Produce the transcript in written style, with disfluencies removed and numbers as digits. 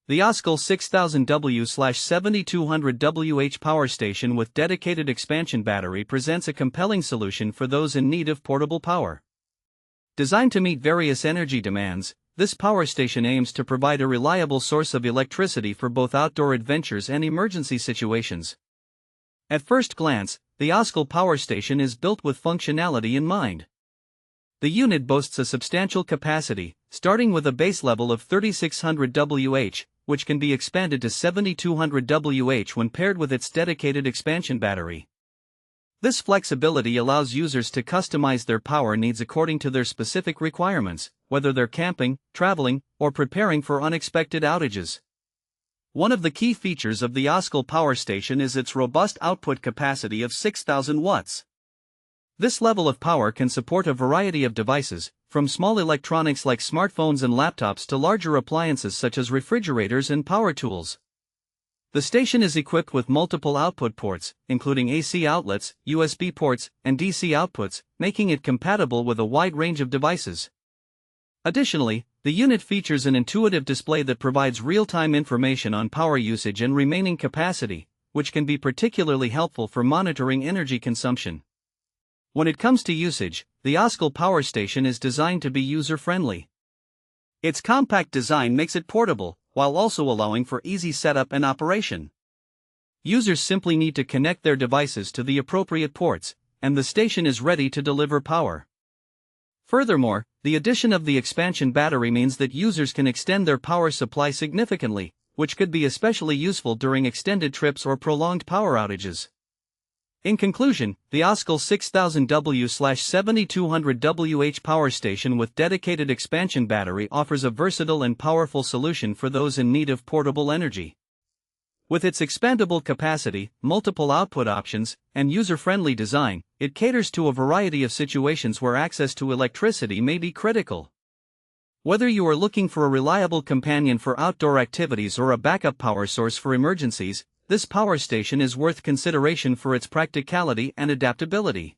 The OSCAL 6000W/7200WH power station with dedicated expansion battery presents a compelling solution for those in need of portable power. Designed to meet various energy demands, this power station aims to provide a reliable source of electricity for both outdoor adventures and emergency situations. At first glance, the OSCAL power station is built with functionality in mind. The unit boasts a substantial capacity, starting with a base level of 3600 Wh, which can be expanded to 7200 Wh when paired with its dedicated expansion battery. This flexibility allows users to customize their power needs according to their specific requirements, whether they're camping, traveling, or preparing for unexpected outages. One of the key features of the OSCAL power station is its robust output capacity of 6,000 watts. This level of power can support a variety of devices, from small electronics like smartphones and laptops to larger appliances such as refrigerators and power tools. The station is equipped with multiple output ports, including AC outlets, USB ports, and DC outputs, making it compatible with a wide range of devices. Additionally, the unit features an intuitive display that provides real-time information on power usage and remaining capacity, which can be particularly helpful for monitoring energy consumption. When it comes to usage, the OSCAL power station is designed to be user-friendly. Its compact design makes it portable, while also allowing for easy setup and operation. Users simply need to connect their devices to the appropriate ports, and the station is ready to deliver power. Furthermore, the addition of the expansion battery means that users can extend their power supply significantly, which could be especially useful during extended trips or prolonged power outages. In conclusion, the OSCAL 6000W/7200WH power station with dedicated expansion battery offers a versatile and powerful solution for those in need of portable energy. With its expandable capacity, multiple output options, and user-friendly design, it caters to a variety of situations where access to electricity may be critical. Whether you are looking for a reliable companion for outdoor activities or a backup power source for emergencies, this power station is worth consideration for its practicality and adaptability.